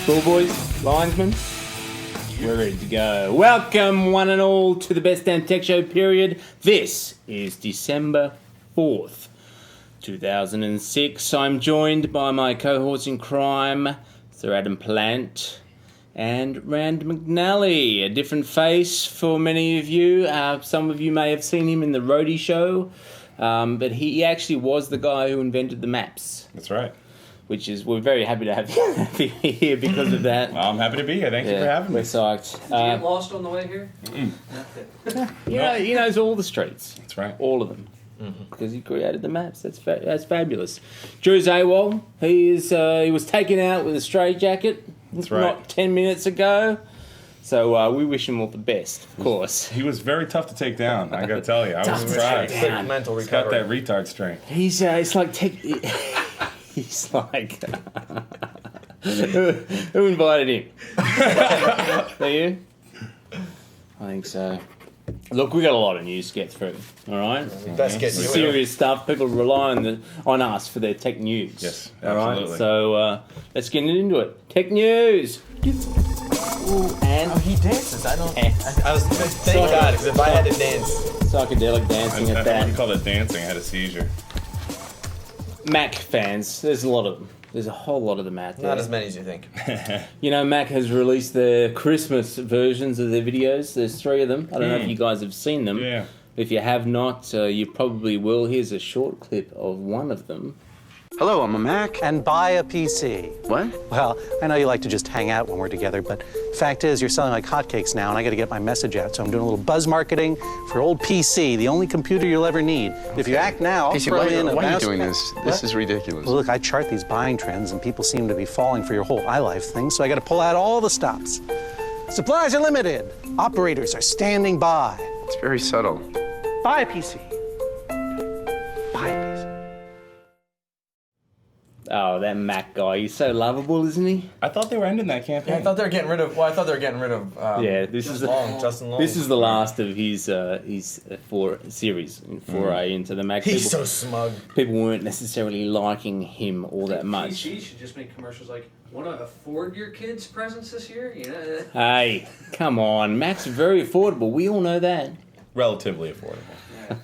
Ball boys, linesmen, we're ready to go. Welcome one and all to the Best Damn Tech Show period. This is December 4th, 2006. I'm joined by my cohorts in crime, Sir Adam Plant and Rand McNally. A different face for many of you. Some of you may have seen him in the Roadie Show, but he actually was the guy who invented the maps. That's right. Which is, we're very happy to have you here because of that. Well, I'm happy to be here. Thank you for having me. We're psyched. Did you get lost on the way here? He knows all the streets. That's right. All of them. Because he created the maps. That's fabulous. Drew Zawal, he was taken out with a straitjacket. That's right. Not 10 minutes ago. So we wish him all the best, of course. He was very tough to take down, I gotta tell you. I was surprised. take down. Mental He's got recovery. that retard strength. He's like he's like who invited him? Are you? I think so. Look, we got a lot of news to get through. All right, Best get you serious stuff. People rely on us for their tech news. Yes, all right. absolutely. So let's get into it. Tech news. Ooh, and he dances. I don't. Eh. I was thank God, because if I had to dance, psychedelic dancing at What that. do you call it? Dancing. I had a seizure. Mac fans, there's a lot of them. There's a whole lot of them out there. not as many as you think. You know, Mac has released their Christmas versions of their videos. There's 3 of them. I don't know if you guys have seen them. Yeah. If you have not, you probably will. Here's a short clip of one of them. Hello, I'm a Mac. And buy a PC. What? Well, I know you like to just hang out when we're together, but fact is, you're selling like hotcakes now, and I got to get my message out. So I'm doing a little buzz marketing for old PC, the only computer you'll ever need. If you act now, I'll Casey, throw why in a are you mouse doing pad. this? What? This is ridiculous. Well, look, I chart these buying trends, and people seem to be falling for your whole iLife thing, so I got to pull out all the stops. Supplies are limited. Operators are standing by. It's very subtle. Buy a PC. Buy a PC. Oh, that Mac guy. He's so lovable, isn't he? I thought they were ending that campaign. Yeah, I thought they were getting rid of. Well, I thought they were getting rid of. Yeah, this is Justin Long. This is the last of his foray into the Mac. He's so smug. People weren't necessarily liking him all that much. PC should just make commercials like, want to afford your kids' presents this year? You know? Hey, come on. Mac's very affordable. We all know that. Relatively affordable.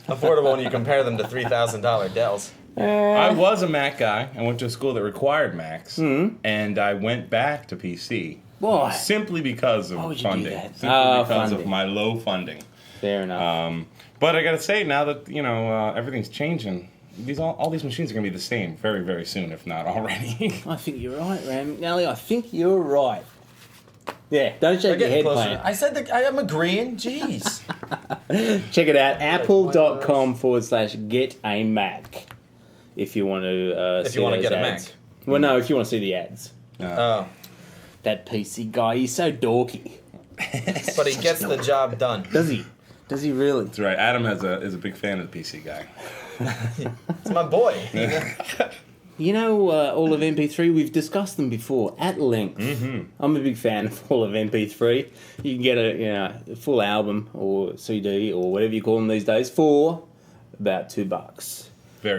Affordable when you compare them to $3,000 Dells. I was a Mac guy. I went to a school that required Macs, and I went back to PC. Why? Simply because of Why would you do funding. that? Simply Oh, because funding. of my low funding. Fair enough. But I gotta say, now that everything's changing, all these machines are gonna be the same very, very soon, if not already. I think you're right, Ram McNally. I think you're right. Yeah, don't shake your Getting head, closer. Plant. I said that I am agreeing. Jeez. Check it out, apple.com/get a Mac. If you want to If see you wanna those get a ads. Mac. Well, no, if you want to see the ads. Oh, That PC guy, he's so dorky. but he gets the job done. Does he? Does he really? That's right. Adam is a big fan of the PC guy. It's my boy. You know, all of MP3, we've discussed them before at length. I'm a big fan of all of MP3. You can get a full album or CD or whatever you call them these days for about $2.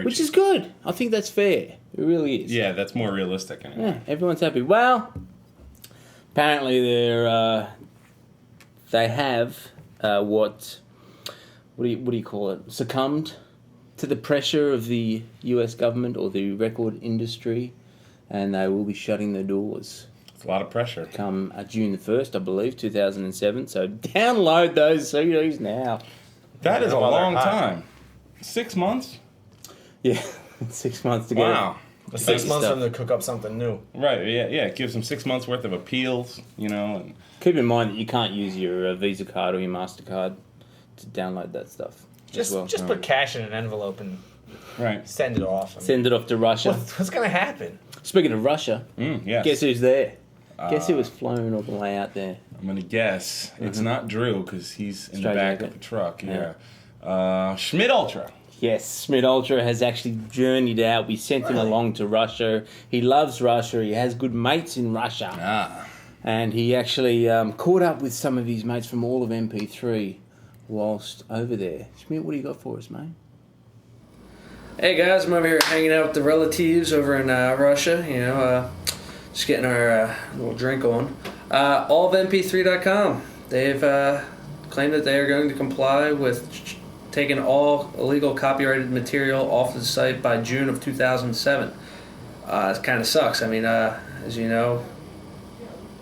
Which is good. I think that's fair. It really is. Yeah, that's more realistic. Anyway. Yeah, everyone's happy. Well, apparently they have what do you call it? Succumbed to the pressure of the US government or the record industry, and they will be shutting their doors It's a lot of pressure. come June the 1st, I believe, 2007. So download those CDs now. That is a While they're long hot. time. 6 months? Yeah, 6 months to get Wow. 6 months stuff. for them to cook up something new. Right, yeah. It gives them 6 months worth of appeals, and Keep in mind that you can't use your Visa card or your MasterCard to download that stuff. as well. Just put cash in an envelope and right. send it off. Send it off to Russia. What's going to happen? Speaking of Russia, Yes. guess who's there? Guess who was flown all the way out there? I'm gonna guess it's not Drew because he's in the Straight back jacket. of the truck. Yeah. Yeah. Schmidt Ultra. Yes, Schmidt Ultra has actually journeyed out. We sent him along to Russia. He loves Russia. He has good mates in Russia. Ah. And he actually caught up with some of his mates from all of MP3 whilst over there. Schmidt, what do you got for us, mate? Hey guys, I'm over here hanging out with the relatives over in Russia. just getting our little drink on. Allofmp3.com. They've claimed that they are going to comply with taking all illegal copyrighted material off the site by June of 2007. It kind of sucks. I mean, as you know,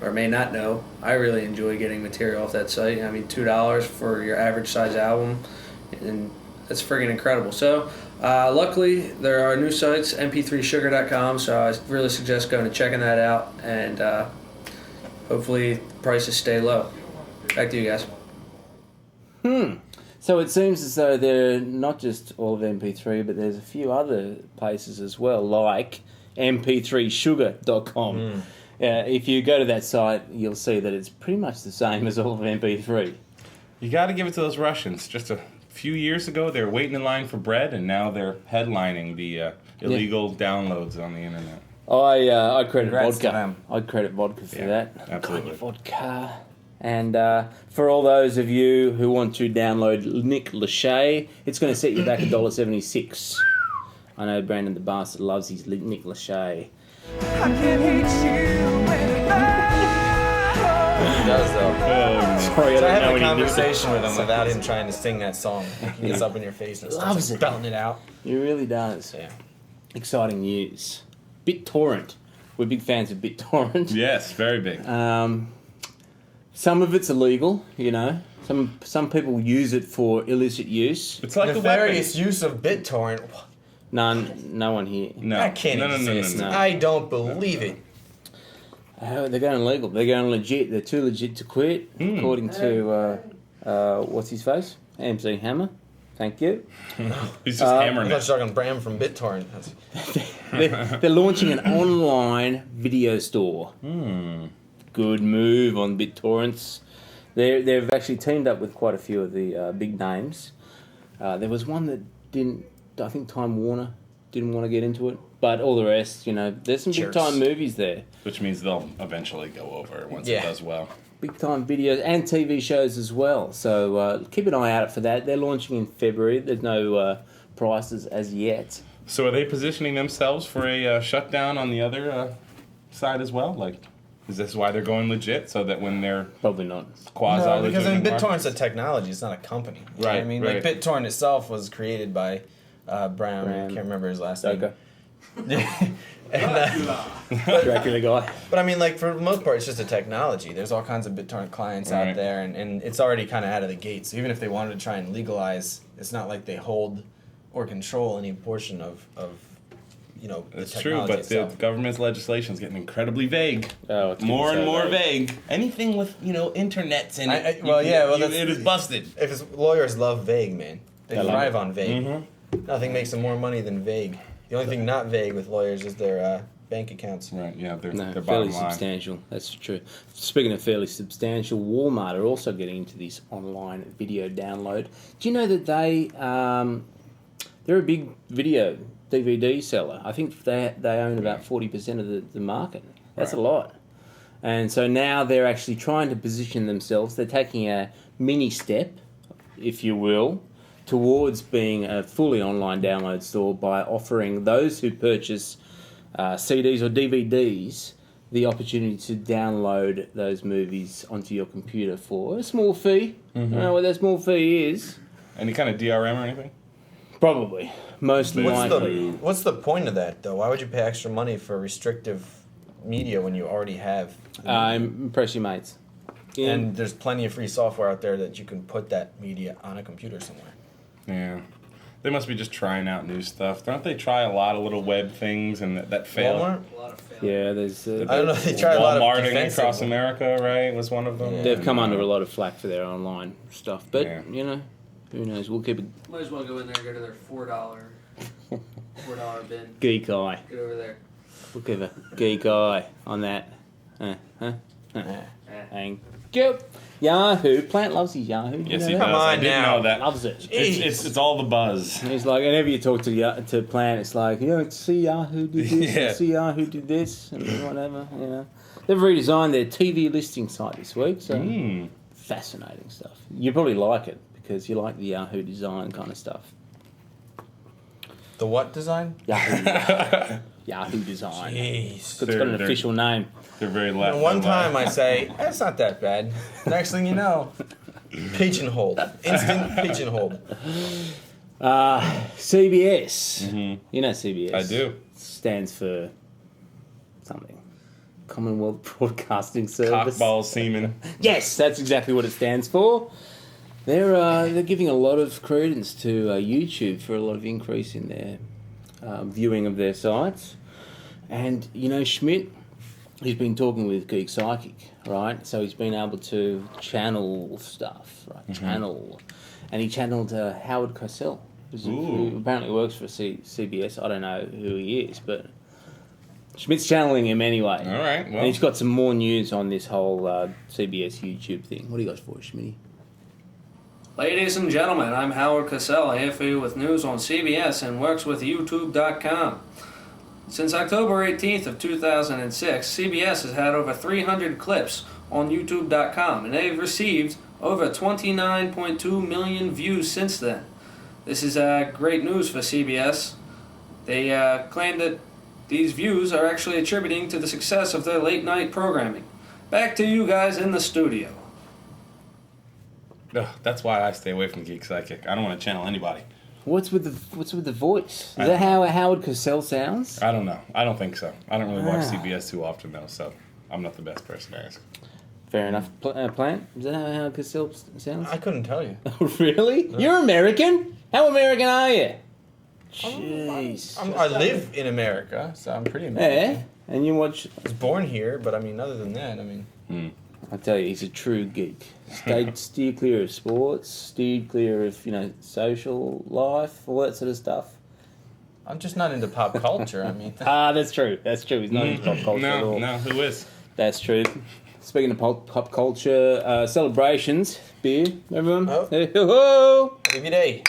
or may not know, I really enjoy getting material off that site. I mean, $2 for your average size album, and that's friggin' incredible. So, luckily, there are new sites, mp3sugar.com, so I really suggest going and checking that out, and hopefully prices stay low. Back to you guys. So it seems as though they're not just all of MP3, but there's a few other places as well, like mp3sugar.com. If you go to that site, you'll see that it's pretty much the same as all of MP3. You got to give it to those Russians. Just a few years ago, they were waiting in line for bread, and now they're headlining the illegal downloads on the internet. I credit Congrats to vodka. them. I'd credit vodka for that. Absolutely. Got your vodka. And for all those of you who want to download Nick Lachey, it's going to set you back $1.76. I know Brandon the Bastard loves his Nick Lachey. He does though. Sorry, So I I don't know have a any conversation with him without him trying to sing that song. He gets up in your face and Loves starts it. spelling it out. He really does. Yeah. Exciting news. BitTorrent. We're big fans of BitTorrent. Yes, very big. Some of it's illegal, you know. Some people use it for illicit use. It's like a weapon. Nefarious use of BitTorrent. No one here. No, That can't no, exist. No. I don't believe it. They're going legal. They're going legit. They're too legit to quit, according to what's his face, MC Hammer. Thank you. He's just hammering I thought it. you were talking Bram from BitTorrent. They're launching an online video store. Good move on BitTorrents. They've actually teamed up with quite a few of the big names. There was one that didn't. I think Time Warner didn't want to get into it, but all the rest, you know, there's some big time movies there. Which means they'll eventually go over once it Yeah. does well. Big time videos and TV shows as well. So keep an eye out for that. They're launching in February. There's no prices as yet. So are they positioning themselves for a shutdown on the other side as well? Like, is this why they're going legit? So that when they're Probably not. quasi No, because I mean, legitimate BitTorrent's a technology. It's not a company. You know what I Right, mean, right. like BitTorrent itself was created by Bram. I can't remember his last name. Okay. And, Dracula guy. but I mean, like for the most part, it's just a technology. There's all kinds of BitTorrent clients out Right. there, and it's already kind of out of the gate. So even if they wanted to try and legalize, it's not like they hold or control any portion of you know the It's true, technology but the itself. government's legislation is getting incredibly vague. Oh, it's More and so more vague. vague. Anything with internets in it, that's- it is busted. If it's, lawyers love vague, man. They love thrive it. on vague. Nothing makes them more money than vague. The only thing not vague with lawyers is their bank accounts. Right? Yeah, they're No, bottom fairly line. substantial. That's true. Speaking of fairly substantial, Walmart are also getting into this online video download. Do you know that they're a big video DVD seller? I think they own about 40% of the market. That's Right. a lot. And so now they're actually trying to position themselves. They're taking a mini step, if you will, towards being a fully online download store by offering those who purchase CDs or DVDs the opportunity to download those movies onto your computer for a small fee. I don't know what that small fee is. Any kind of DRM or anything? Probably. Most likely. What's the point of that, though? Why would you pay extra money for restrictive media when you already have? Impress your mates. Yeah. And there's plenty of free software out there that you can put that media on a computer somewhere. Yeah. They must be just trying out new stuff. Don't they try a lot of little web things and that fail? Walmart? A lot of failure. Yeah, there's. I don't know. They try a lot of Walmarting defensive across America, right? Was one of them. Yeah. They've come under a lot of flack for their online stuff, but Yeah. you know, who knows? We'll keep it Might as well go in there and go to their $4 bin. geek eye. Get over there. We'll give a geek eye on that. Yeah. Thank you. Yahoo. Plant loves his Yahoo. You Yes, know he that? does. Come I on didn't now. know that. Loves it. It's all the buzz. He's like, whenever you talk to Plant, it's like, you know, see Yahoo did this, Yeah. see Yahoo did this, and whatever, you know. They've redesigned their TV listing site this week, so fascinating stuff. You probably like it because you like the Yahoo design kind of stuff. The what design? Yahoo. Yahoo Design. Jeez. It's got an They're- official name. They're very left. And one and time I left. say, that's not that bad. Next thing you know, pigeonholed. Instant pigeonholed. CBS. You know CBS. I do. Stands for something. Commonwealth Broadcasting Service. Cockball semen. Yes, that's exactly what it stands for. They're giving a lot of credence to YouTube for a lot of increase in their viewing of their sites. And, you know, Schmidt, he's been talking with Geek Psychic, right? So he's been able to channel stuff, right? Channel. And he channeled Howard Cosell, who apparently works for CBS. I don't know who he is, but Schmidt's channeling him anyway. All right. And Well, he's got some more news on this whole CBS YouTube thing. What do you guys for, Schmitty? Ladies and gentlemen, I'm Howard Cosell, here for you with news on CBS and works with YouTube.com. Since October 18th of 2006, CBS has had over 300 clips on YouTube.com, and they've received over 29.2 million views since then. This is great news for CBS. They claim that these views are actually attributing to the success of their late-night programming. Back to you guys in the studio. ugh, that's why I stay away from Geek Psychic. I don't want to channel anybody. What's with the voice? Is that how Howard Cosell sounds? I don't know. I don't think so. I don't really watch CBS too often though, so I'm not the best person to ask. Fair enough. Plant? Is that how Howard Cosell sounds? I couldn't tell you. Really? You're American? How American are you? Jeez. I live in America, so I'm pretty American. Yeah. And you watch. I was born here, but I mean, other than that, I mean, I tell you, he's a true geek. Steer clear of sports. Steer clear of social life, all that sort of stuff. I'm just not into pop culture. I mean, That's true. That's true. He's not into pop culture at all. No, who is? That's true. Speaking of pop culture, celebrations, beer, everyone. Oh. Oh. every day.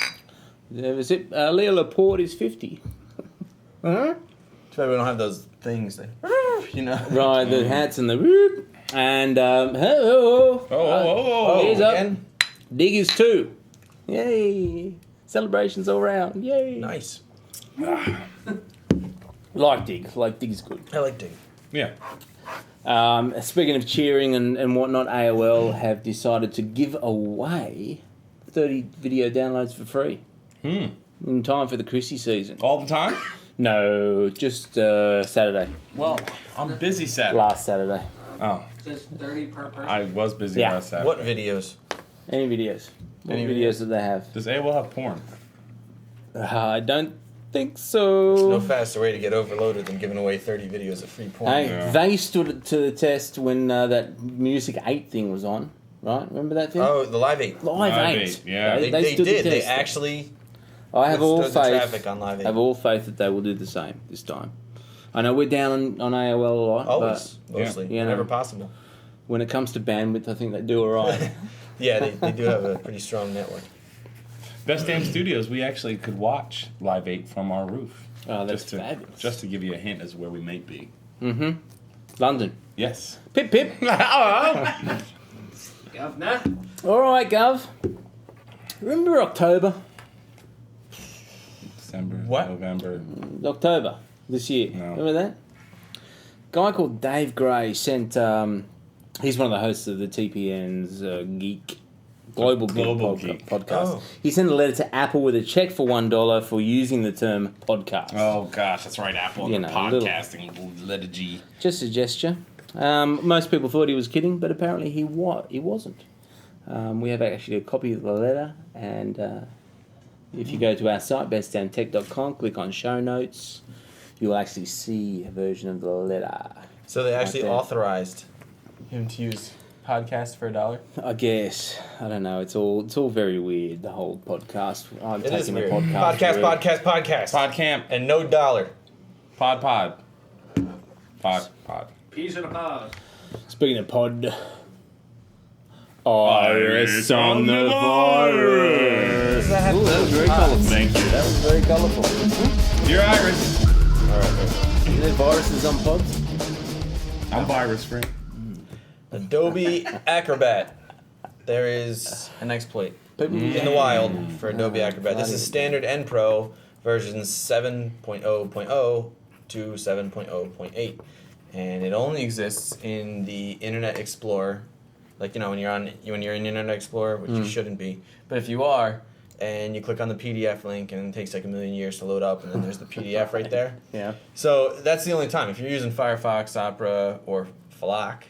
There was it. Leo Laporte is 50. Too bad we don't have those things. That, you know. Right, the hats and the whoop. And here's up. Again? Dig is 2. Yay! Celebrations all round. Yay! Nice. Like Dig. Like Dig is good. I like Dig. Yeah. Speaking of cheering and whatnot, AOL have decided to give away 30 video downloads for free. In time for the Chrissy season. All the time? No, just Saturday. Well, I'm busy Saturday. Last Saturday. Oh, Just 30 per person. I was busy Yeah. last Saturday. What videos? Any videos? Any Any videos that they have? Does AOL have porn? I don't think so. No faster way to get overloaded than giving away 30 videos of free porn. Hey, Yeah. they stood to the test when that Music 8 thing was on, right? Remember that thing? Oh, the Live 8. Live Live 8. 8, yeah. They stood the did. They test. actually I have all withstood the faith. traffic on Live 8. I have all faith that they will do the same this time. I know we're down on AOL a lot, Always. but Mostly. Yeah. Whenever No. possible. when it comes to bandwidth, I think they do all right. Yeah, they do have a pretty strong network. Best Damn Studios, we actually could watch Live 8 from our roof. Oh, that's just to, fabulous. Just to give you a hint as where we may be. London. Yes. Pip, pip. Governor. All right, Gov. Remember October? December, What? November. October this year. No. Remember that? Guy called Dave Gray sent. He's one of the hosts of the TPN's Global Geek podcast. Oh. He sent a letter to Apple with a check for $1 for using the term podcast. Oh gosh, that's right, Apple and You the know, a little- podcasting letter G. Just a gesture. Most people thought he was kidding, but apparently he wasn't. We have actually a copy of the letter, and if you go to our site, bestdamntech.com, click on show notes, you will actually see a version of the letter. So they actually Right there. authorized him to use podcast for $1. I guess. I don't know. It's all very weird, the whole podcast. I'm It is taking weird. the podcast. Podcast. Podcamp. And no dollar. Pod. Peas in a pod. Speaking of pod, Iris on the virus. Ooh, that was very colourful. Thank you. That was very colourful. You're Iris. Is there viruses on pods? I'm virus free. Adobe Acrobat. There is an exploit in the wild for Adobe Acrobat. This is standard and pro versions 7.0.0 to 7.0.8, and it only exists in the Internet Explorer. Like, you know, when you're in Internet Explorer, which you shouldn't be, but if you are, and you click on the PDF link, and it takes like a million years to load up, and then there's the PDF right there. Yeah. So that's the only time. If you're using Firefox, Opera, or FLAC,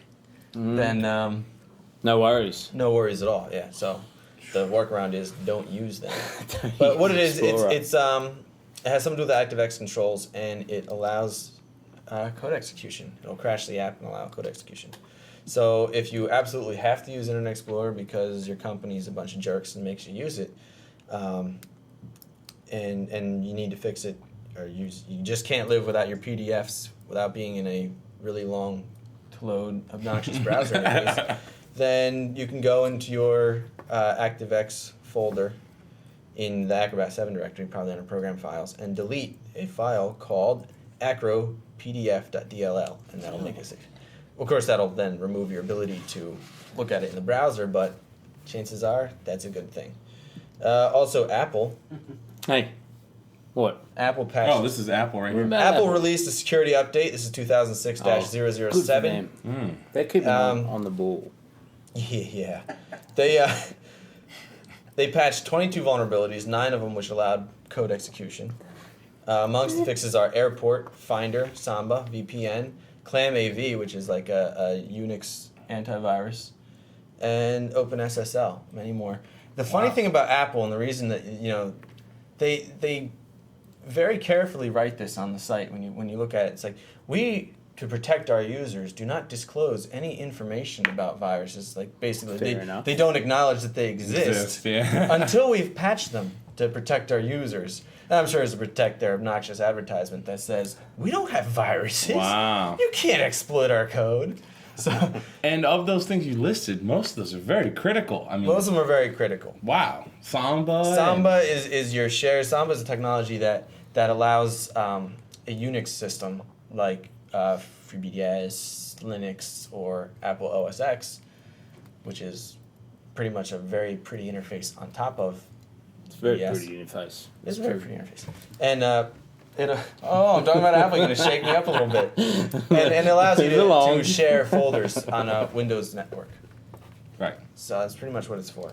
then No worries. no worries at all. Yeah. So the workaround is don't use them. But what it is, it's it has something to do with the ActiveX controls, and it allows code execution. It'll crash the app and allow code execution. So if you absolutely have to use Internet Explorer because your company's a bunch of jerks and makes you use it, and you need to fix it, or you just can't live without your PDFs without being in a really long to load obnoxious browser interface, then you can go into your ActiveX folder in the Acrobat 7 directory, probably under Program Files, and delete a file called acropdf.dll, and that'll make it safe. Of course, that'll then remove your ability to look at it in the browser, but chances are that's a good thing. Also, Apple Hey, what? patched. Oh, this is Apple right here. Apple released a security update. This is 2006-007. Good for them. They're keeping on the ball. Yeah. They patched 22 vulnerabilities, 9 of them which allowed code execution. Amongst the fixes are Airport, Finder, Samba, VPN, ClamAV, which is like a Unix antivirus, and OpenSSL, many more. The funny thing about Apple, and the reason that, you know, they very carefully write this on the site when you look at it, it's like, we, to protect our users, do not disclose any information about viruses. Like, basically, they don't acknowledge that they exist yeah. until we've patched them to protect our users. And I'm sure it's to protect their obnoxious advertisement that says, we don't have viruses. Wow. You can't exploit our code. So And of those things you listed, most of those are very critical. I mean, most of them are very critical. wow. Samba. Samba is your share. Samba is a technology that allows a Unix system like FreeBSD, Linux, or Apple OS X, which is pretty much a very pretty interface on top of. It's very Yes. pretty interface. It's a very pretty interface. And I'm talking about Apple. You're gonna shake me up a little bit. And it allows you to share folders on a Windows network. Right. So that's pretty much what it's for.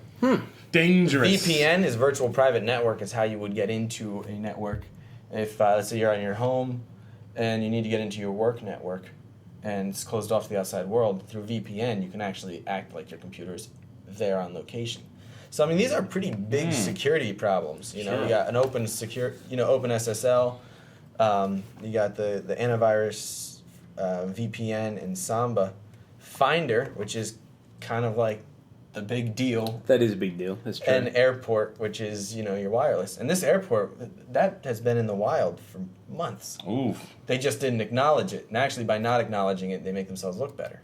Dangerous. VPN is virtual private network. Is how you would get into a network. If let's say you're on your home and you need to get into your work network and it's closed off to the outside world, through VPN you can actually act like your computer's there on location. So I mean, these are pretty big security problems. You know, Sure. you got an open OpenSSL. You got the antivirus, VPN, and Samba. Finder, which is kind of like the big deal, That is a big deal. That's true. and Airport, which is your wireless. And this Airport, that has been in the wild for months. Oof. They just didn't acknowledge it, and actually by not acknowledging it, they make themselves look better.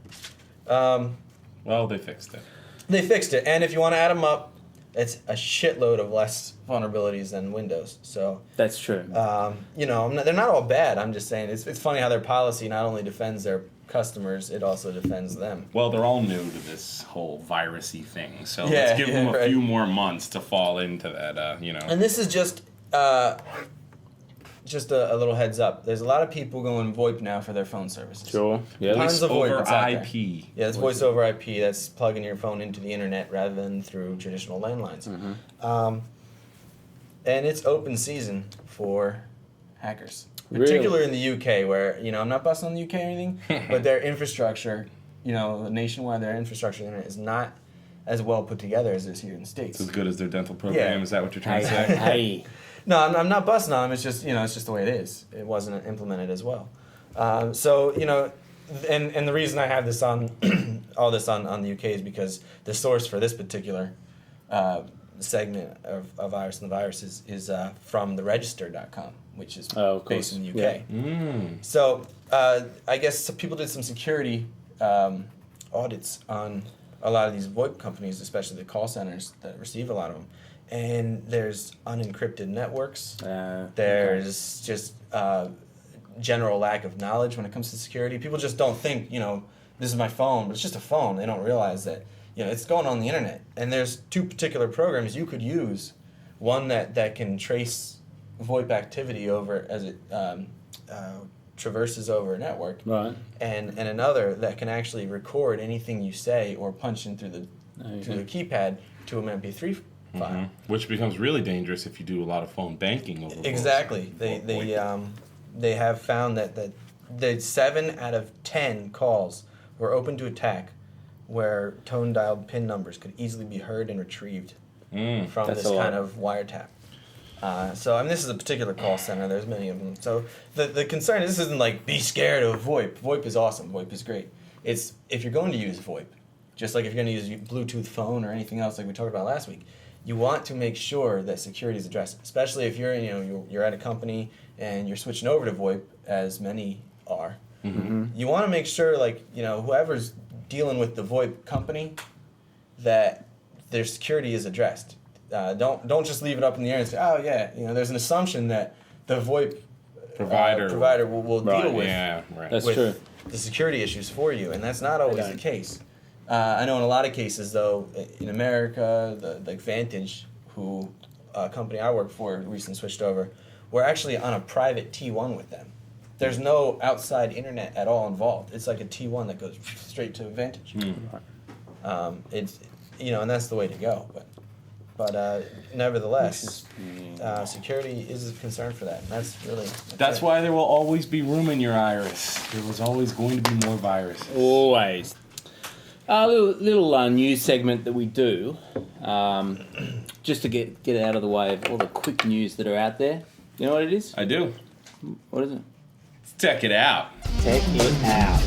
Well, they fixed it. They fixed it, and if you want to add them up, it's a shitload of less vulnerabilities than Windows. So, That's true. they're not all bad. I'm just saying it's funny how their policy not only defends their customers, it also defends them. Well, they're all new to this whole virusy thing, so Yeah, let's give them a right. few more months to fall into that. And this is just a little heads up. There's a lot of people going VoIP now for their phone services. Sure. Yeah. Tons of VoIP over that's out there. IP. Yeah, it's voice over IP. That's plugging your phone into the internet rather than through traditional landlines. And it's open season for hackers, particularly in the UK, where I'm not busting on the UK or anything, but their infrastructure, nationwide, their infrastructure internet is not as well put together as it is here in the States. It's as good as their dental program. Yeah. Is that what you're trying to Hey, say? hey. No, I'm not busting on them. It's just it's just the way it is. It wasn't implemented as well. And the reason I have this on all this on the UK is because the source for this particular segment of Virus and the Virus is from theregister.com, which is Oh, of based course. in the UK. Yeah. So I guess some people did some security audits on a lot of these VoIP companies, especially the call centers that receive a lot of them. And there's unencrypted networks. There's just general lack of knowledge when it comes to security. People just don't think, this is my phone, but it's just a phone. They don't realize that, it's going on the internet. And there's two particular programs you could use. One that can trace VoIP activity over as it traverses over a network, Right. and another that can actually record anything you say or punch in through the keypad to an MP3 file. Which becomes really dangerous if you do a lot of phone banking over voice. Exactly. They have found that 7 out of 10 calls were open to attack, where tone dialed PIN numbers could easily be heard and retrieved from That's this a lot. kind of wiretap. So, I mean, this is a particular call center. There's many of them. So, the concern is this isn't like, be scared of VoIP. VoIP is awesome. VoIP is great. It's, if you're going to use VoIP, just like if you're going to use Bluetooth phone or anything else like we talked about last week, you want to make sure that security is addressed, especially if you're at a company and you're switching over to VoIP, as many are. You want to make sure, like, whoever's dealing with the VoIP company, that their security is addressed. Don't just leave it up in the air and say, oh yeah, there's an assumption that the VoIP provider will deal with That's true. the security issues for you, and that's not always the case. I know in a lot of cases, though, in America, like Vantage, who a company I work for recently switched over, we're actually on a private T1 with them. There's no outside internet at all involved. It's like a T1 that goes straight to Vantage. It's and that's the way to go. But nevertheless, security is a concern for that. And that's why there will always be room in your iris. There was always going to be more viruses. Always. A little news segment that we do, just to get out of the way of all the quick news that are out there. You know what it is? I do. What is it? Check it out. Check it out.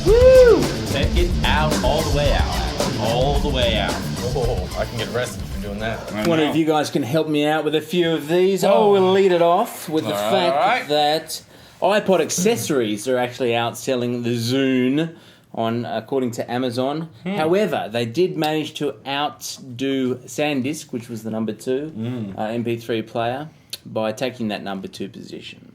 Woo! Check it out all the way out. All the way out. Oh, I can get arrested for doing that. I Wonder know. if you guys can help me out with a few of these. We'll lead it off with the fact right. that iPod accessories are actually outselling the Zune according to Amazon. However, they did manage to outdo SanDisk, which was the number 2 MP3 player, by taking that number 2 position.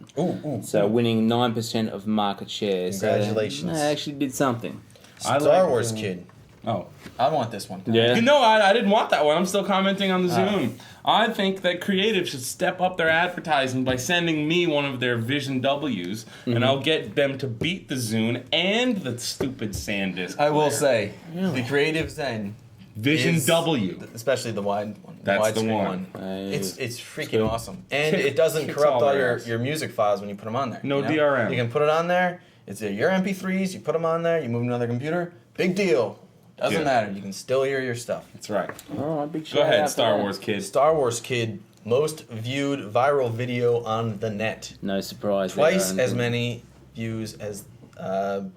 So winning 9% of market share. Congratulations. So they actually did something. Star Wars kid. Oh. I want this one. Yeah. I didn't want that one. I'm still commenting on the Zune. I think that creative should step up their advertising by sending me one of their Vision W's, and I'll get them to beat the Zune and the stupid SanDisk. I will say, the creative Zen, Vision W. especially the wide one. That's the widescreen one. It's freaking awesome. And it doesn't Kicks corrupt all all their your, ass. your music files when you put them on there. No DRM. You can put it on there. It's your MP3s. You put them on there. You move to another computer. Big deal. Doesn't Yeah. matter. You can still hear your stuff. That's right. All right, big shout Go ahead, out to Star that. Wars kid. Star Wars kid, most viewed viral video on the net. No surprise. Twice there, as many views as the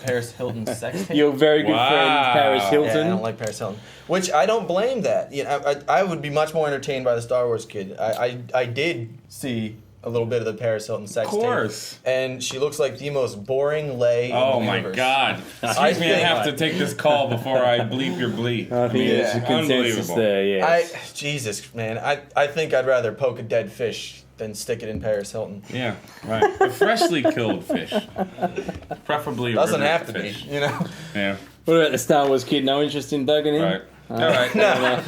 Paris Hilton sex tape. Your very good Wow. friend Paris Hilton. Yeah, I don't like Paris Hilton. Which I don't blame that. I would be much more entertained by the Star Wars kid. I did see a little bit of the Paris Hilton sex tape. Of course. And she looks like the most boring lay Oh in the my universe. God. Excuse me, I have to take this call before I bleep your bleep. I think there's a consensus unbelievable. there, yes. Jesus, man. I think I'd rather poke a dead fish than stick it in Paris Hilton. Yeah, right. A freshly killed fish. Preferably a Doesn't river have to fish. be, you know? Yeah, What about the Star Wars kid? No interest in bugging him? right. All right. No,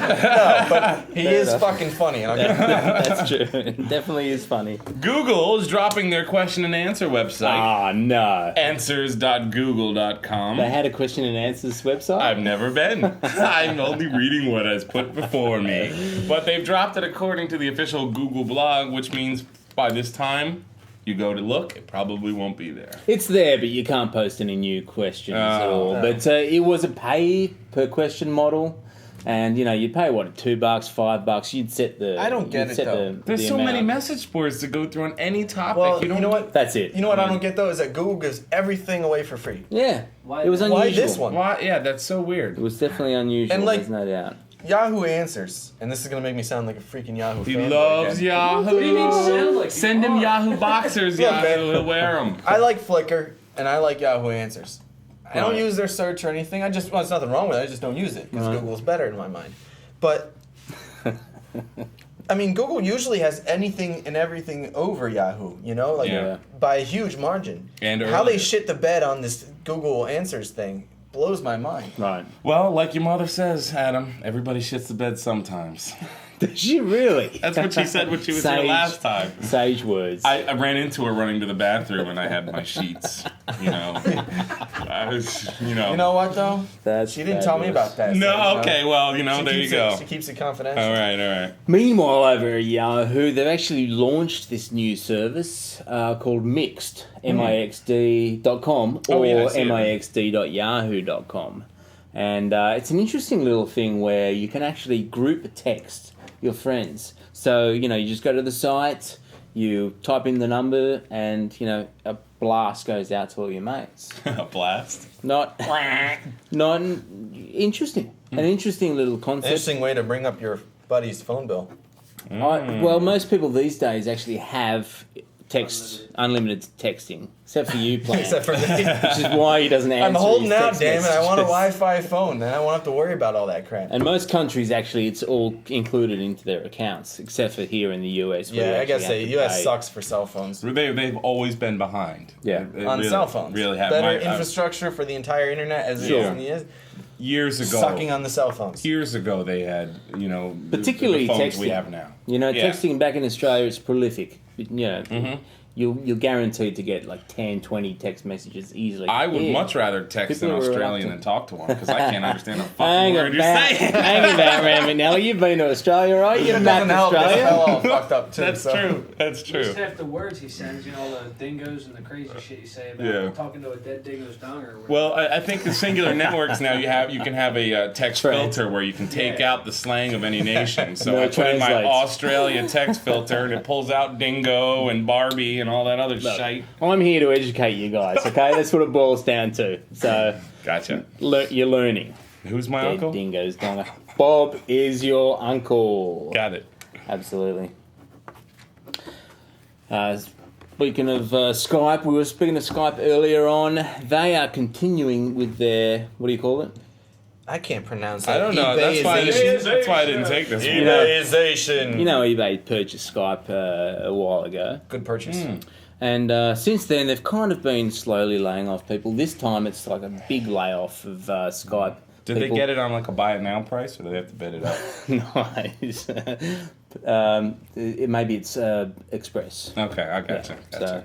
but he is fucking funny. And I'll give That's true. It definitely is funny. Google is dropping their question and answer website. Ah, no. Answers.google.com. They had a question and answers website? I've never been. I'm only reading what is put before me. But they've dropped it according to the official Google blog, which means by this time you go to look, it probably won't be there. It's there, but you can't post any new questions at all. But it was a pay per question model. And, you'd pay, what, $2, $5? You'd set the... I don't get you'd it, set though. the There's so many amount. message boards to go through on any topic. Well, you you know what? That's it. You know what I don't get, though, is that Google gives everything away for free. Yeah. It was unusual. Why this one? Why? Yeah, that's so weird. It was definitely unusual, And, like- there's no doubt. Yahoo Answers, and this is going to make me sound like a freaking Yahoo He fanboy loves again. Yahoo. What do you mean sound like? Send him Yahoo boxers, Look, Yahoo. man. He'll wear them. I like Flickr, and I like Yahoo Answers. I don't Right. use their search or anything. There's nothing wrong with it. I just don't use it because Right. Google's better in my mind. But I mean, Google usually has anything and everything over Yahoo. Yeah. By a huge margin. And how they earlier. shit the bed on this Google Answers thing blows my mind. Right. Well, like your mother says, Adam, everybody shits the bed sometimes. Does she really? That's what she said when she was here Sage. last time. Sage words. I ran into her running to the bathroom and I had my sheets. I was, You know what though? That's She didn't tell me fabulous. about that. No, okay, well, She there you keeps go. She keeps it confidential. All right. Meanwhile, over at Yahoo, they've actually launched this new service called Mixed, mixd.com or Oh, yeah, I see it. mixd.yahoo.com. And it's an interesting little thing where you can actually group text your friends. So, you just go to the site, you type in the number, and, a blast goes out to all your mates. A blast. Not interesting. An interesting little concept. Interesting way to bring up your buddy's phone bill. Well, most people these days actually have unlimited texting, except for you, Plan. Except for me. Which is why he doesn't answer. I'm holding his out, text damn it. I want a messages. Wi-Fi phone. Then I won't have to worry about all that crap. And most countries actually, it's all included into their accounts, except for here in the US. where you Yeah, I actually guess have to US pay. sucks for cell phones. They've always been behind. Yeah. They On really, cell phones. Really have. Better My- infrastructure for the entire internet as it Sure. is in the US. years ago. Sucking on the cell phones. Years ago, they had, Particularly the phones texting. we have now. You Yeah. texting back in Australia, it's prolific. You're guaranteed to get like 10, 20 text messages easily. I would Yeah. much rather text People an are Australian reluctant. than talk to one because I can't understand a fucking Hang word you're about, saying. hang about, Ram McNally. You've been to Australia, right? You've It mapped doesn't help. It's Australia. all fucked up too. That's so. true. That's true. Just half the words he sends, all the dingoes and the crazy shit you say about Yeah. talking to a dead dingo's donger. Or whatever. Well, I think the singular networks now you can have a text Right. filter where you can take Yeah. out the slang of any nation. So No, I it put in my translates. Australia text filter and it pulls out dingo and Barbie and all that other Look, shite. I'm here to educate you guys, okay? That's what it boils down to. So Gotcha. you're learning. Who's my Dead uncle? dingoes, donga. Bob is your uncle. Got it. Absolutely. Speaking of Skype, we were speaking of Skype earlier on. They are continuing with their, what do you call it? I can't pronounce that. I don't know. That's why I didn't take this one. eBayization. You know, eBay purchased Skype a while ago. Good purchase. And since then, they've kind of been slowly laying off people. This time, it's like a big layoff of Skype. Did they get it on like a buy it now price or do they have to bid it up? Nice. Maybe it's Express. Okay, I gotcha. So,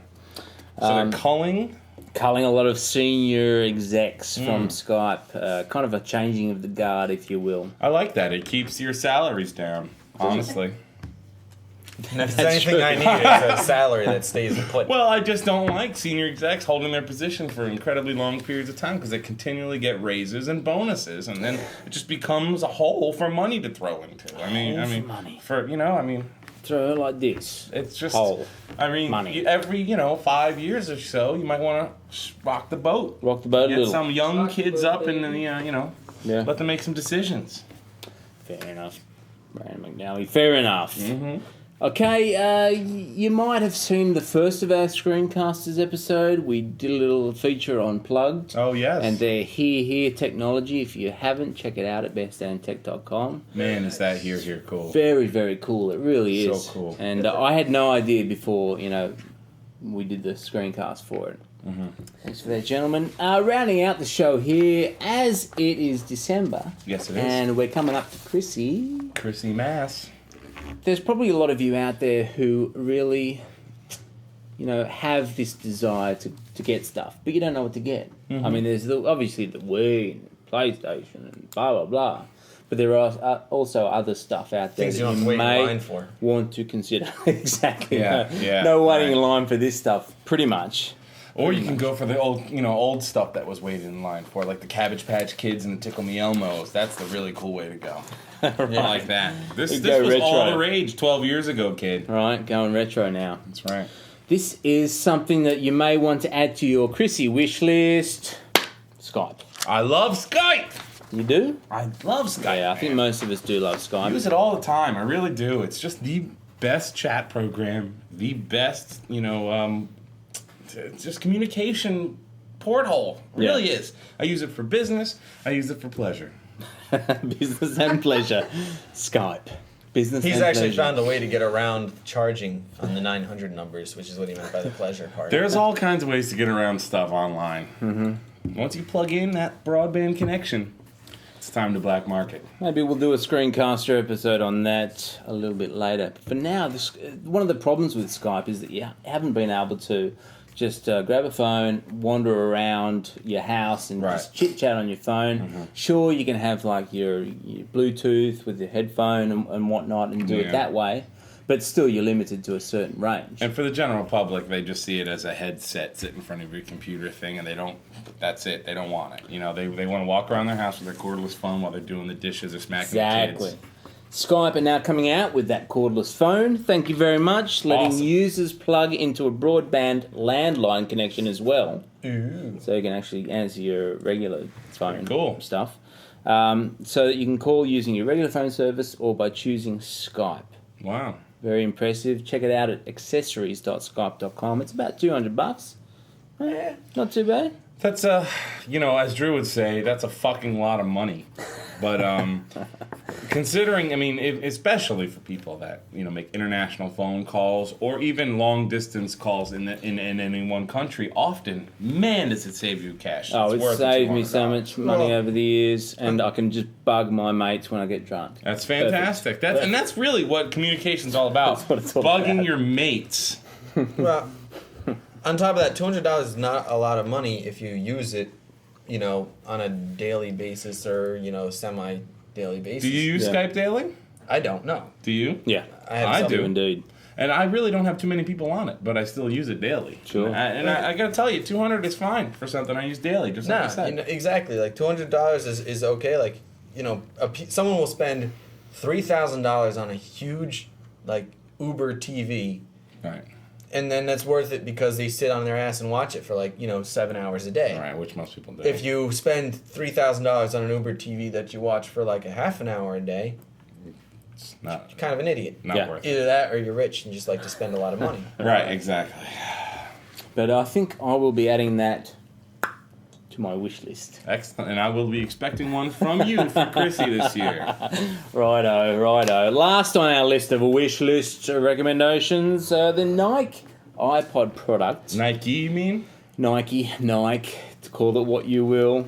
So they're culling? culling a lot of senior execs from Skype. Kind of a changing of the guard, if you will. I like that. It keeps your salaries down, honestly. And if That's there's anything true. I need, it's a salary that stays put. Well, I just don't like senior execs holding their position for incredibly long periods of time because they continually get raises and bonuses, and then it just becomes a hole for money to throw into. money. Throw it like this. It's just. Hole. Money. Every 5 years or so, you might want to rock the boat. Rock the boat a Get little. some young Rock the kids boat, up and baby. Yeah. let them make some decisions. Fair enough. Brandon McNally. Fair enough. Mm-hmm. Okay, you might have seen the first of our Screencasters episode. We did a little feature on Plugged. Oh yes. And their Here technology. If you haven't, check it out at bestandtech.com. Man, is that here cool? Very, very cool. It really So is. cool. And I had no idea before, we did the screencast for it. Mm-hmm. Thanks for that, gentlemen. Rounding out the show here, as it is December. Yes, it is. And we're coming up to Chrissy. Chrissy Mass. There's probably a lot of you out there who really, have this desire to get stuff, but you don't know what to get. Mm-hmm. I mean, there's obviously the Wii, and PlayStation, and blah, blah, blah. But there are also other stuff out there Things that you don't you wait in may line for. want to consider. Exactly. Yeah, no, yeah, no waiting in right. line for this stuff, pretty much. Or you can go for the old stuff that was waited in line for, like the Cabbage Patch Kids and the Tickle Me Elmos. That's the really cool way to go. I like that. This You was go all retro. the rage 12 years ago, kid. Right, going retro now. That's right. This is something that you may want to add to your Chrissy wish list. Skype. I love Skype. You do? I love Skype. Yeah, I think man. most of us do love I Skype. use it all the time. I really do. It's just the best chat program, the best, it's just communication porthole. It Yeah. really is. I use it for business. I use it for pleasure. Business and pleasure. Skype. Business He's and actually pleasure. found a way to get around charging on the 900 numbers, which is what he meant by the pleasure part. There's all kinds of ways to get around stuff online. Mm-hmm. Once you plug in that broadband connection, it's It's time to black market. Maybe we'll do a screencaster episode on that a little bit later. But for now, one of the problems with Skype is that you haven't been able to just grab a phone, wander around your house and just chit-chat on your phone. Mm-hmm. Sure, you can have like your Bluetooth with your headphone and whatnot and do it that way. But still, you're limited to a certain range. And for the general public, they just see it as a headset sit in front of your computer thing, and that's it. They don't want it. You know, they want to walk around their house with their cordless phone while they're doing the dishes or smacking the kids. Skype are now coming out with that cordless phone. Thank you very much. Letting users plug into a broadband landline connection as well. Ooh. So you can actually answer your regular phone stuff. So that you can call using your regular phone service or by choosing Skype. Wow. Very impressive. Check it out at accessories.skype.com. It's about $200. Not too bad. That's as Drew would say, that's a fucking lot of money. But considering, I mean, especially for people that make international phone calls or even long distance calls in any one country, often, man, does it save you cash. It's saved me so much money over the years, and I can just bug my mates when I get drunk. That's fantastic. That's really what communication's all about. That's what it's all bugging about. your mates. Well, on top of that, $200 is not a lot of money if you use it, on a daily basis or, semi-daily basis. Do you use Skype daily? I don't know. Do you? Yeah. I do. Indeed. And I really don't have too many people on it, but I still use it daily. Sure. I got to tell you, $200 is fine for something I use daily, just like I said. Exactly. Like, $200 is okay. Like, someone will spend $3,000 on a huge, Uber TV. Right. And then that's worth it because they sit on their ass and watch it for 7 hours a day. Right, which most people do. If you spend $3,000 on an Uber TV that you watch for a half an hour a day, it's not, you're kind of an idiot. Not worth it. Either that or you're rich and just like to spend a lot of money. Right, exactly. But I think I will be adding that to my wish list. Excellent. And I will be expecting one from you for Chrissy this year. Righto. Last on our list of wish list recommendations, the Nike iPod product. Nike, you mean? Nike, to call it what you will.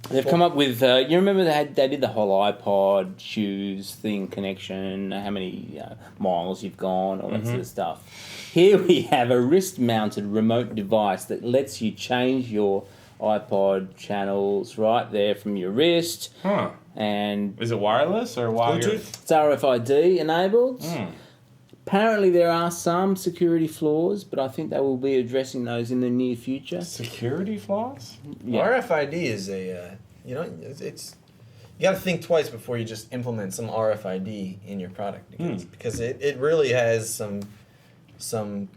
They've come up with, you remember they did the whole iPod shoes thing connection, how many miles you've gone, all that sort of stuff. Here we have a wrist-mounted remote device that lets you change your iPod channels right there from your wrist. Huh. And is it wireless or wired? Bluetooth? It's RFID enabled. Apparently there are some security flaws, but I think they will be addressing those in the near future. Security flaws? Yeah. RFID is it's you got to think twice before you just implement some RFID in your product because it really has some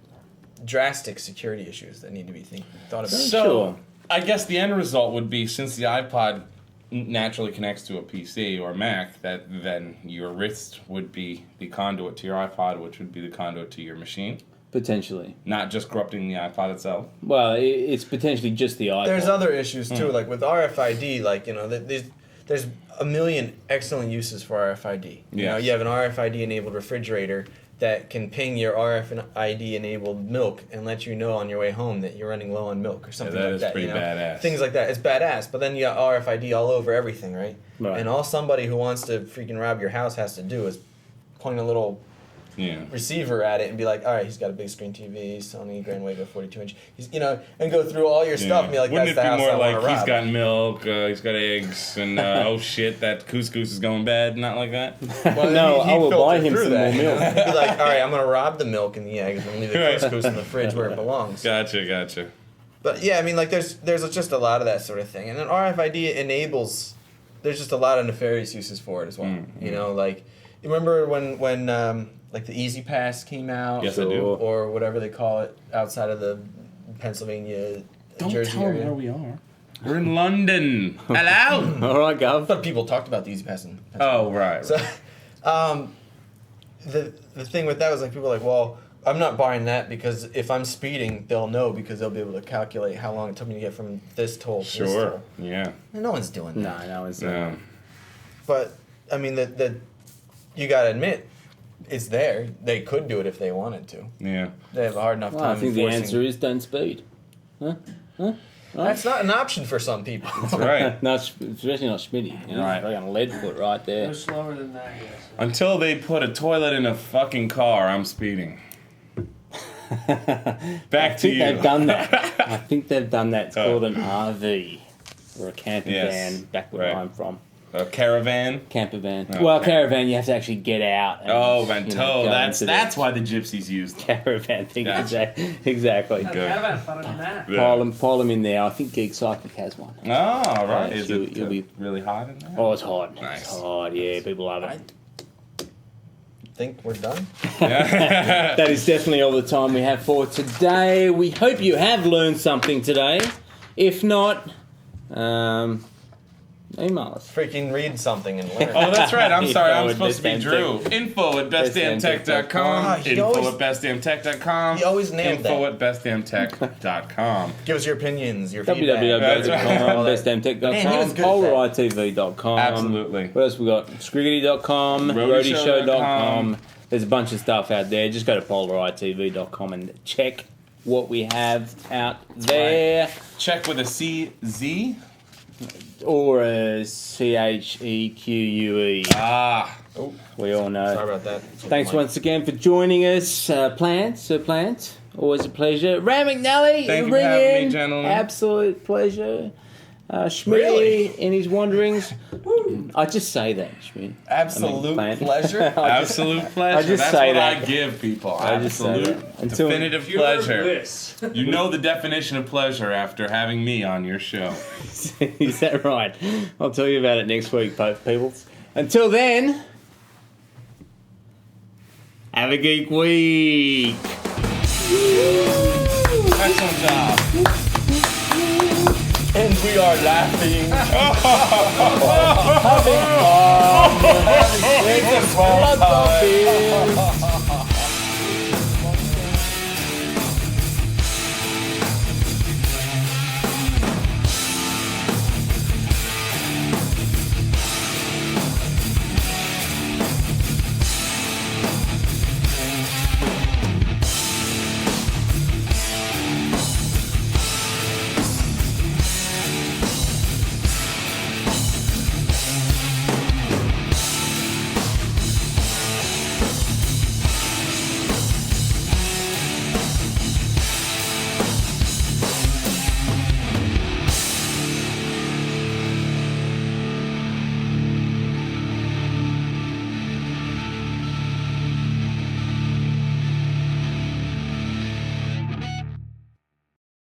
drastic security issues that need to be thought about. So, I guess the end result would be, since the iPod naturally connects to a PC or Mac, that then your wrist would be the conduit to your iPod, which would be the conduit to your machine. Potentially. Not just corrupting the iPod itself. Well, it's potentially just the iPod. There's other issues too, like with RFID, there's a million excellent uses for RFID. You know, you have an RFID enabled refrigerator that can ping your RFID-enabled milk and let you know on your way home that you're running low on milk or something like that. That is pretty badass. Things like that. It's badass. But then you got RFID all over everything, right? And all somebody who wants to freaking rob your house has to do is point a little receiver at it and be like, all right, he's got a big screen TV, Sony Grand Wave 42-inch. And go through all your stuff and be like, wouldn't that's the house I want to rob. Wouldn't it be more like he's got milk, he's got eggs, and oh shit, that couscous is going bad? Not like that? Well, no, I will buy him some more milk. He'd be like, all right, I'm going to rob the milk and the eggs and leave the couscous in the fridge where it belongs. Gotcha. But yeah, I mean, like, there's just a lot of that sort of thing. And then RFID enables, there's just a lot of nefarious uses for it as well. You know, like, you remember when like the Easy Pass came out? Yes, I do. Or whatever they call it outside of the Pennsylvania, Jersey area. Don't tell them where we are. We're in London. Hello? All right, Gov. But people talked about the Easy Pass in Oh, right. So, the thing with that was like people were like, well, I'm not buying that because if I'm speeding, they'll know because they'll be able to calculate how long it took me to get from this toll to this toll. Yeah. And no one's doing that. No one's No. But I mean, the you gotta admit, it's there. They could do it if they wanted to. Yeah. They have a hard enough time. I think the enforcing- answer is don't speed. Huh? That's not an option for some people. That's right. No, especially not Schmitty. You know, Right. like on lead foot right there. No slower than that, yes. Until they put a toilet in a fucking car, I'm speeding. Back I to think you. they've done that. I think they've done that. It's Oh. called an RV or a camper Yes. van. Back where Right. I'm from, A caravan. camper van. Oh, Well, okay. caravan you have to actually get out. And, Oh, and you know, tow. go That's into the why the gypsies used them. caravan thing. Gotcha. Exactly. Good. Caravan funner than that. Yeah. Pile them in there. I think Geek Cyclic has one. Oh, all right. Yeah, Is you'll- it you'll be- really hot in there? Oh, it's hot. Nice. It's hot. Yeah, people love it. Think we're done? That is definitely all the time we have for today. We hope you have learned something today. If not, email us. Freaking read something and learn. Oh, that's right. I'm sorry. I'm Info at supposed to be Drew. bestdamntech. Info at bestdamntech.com. Ah, he Info always- at bestdamntech.com. he always nailed Info that. at bestdamntech.com. Give us your opinions, your feedback. That's right. all that. www.bestdamntech.com, Man, he was good at that. polaritv.com. Absolutely. What else we got? Scriggity.com, Roadieshow.com. roadieshow.com. There's a bunch of stuff out there. Just go to polaritv.com and check what we have out there. Check with a CZ. Or a CHEQUE. Ah. We all know. Sorry about that. Thanks once again for joining us, Plant. Always a pleasure. Ram McNally, Thank you for ring having me, in. gentlemen. Absolute pleasure. Schmitty Really? in his wanderings. I just say that, Schmitty. Absolute Plant. pleasure. Absolute pleasure. I just That's say what that. I give people. I just say Absolute, that. Until- definitive pleasure. Bliss. You know the definition of pleasure after having me on your show. Is that right? I'll tell you about it next week, peoples. Until then, have a geek week. Excellent job. And we are laughing.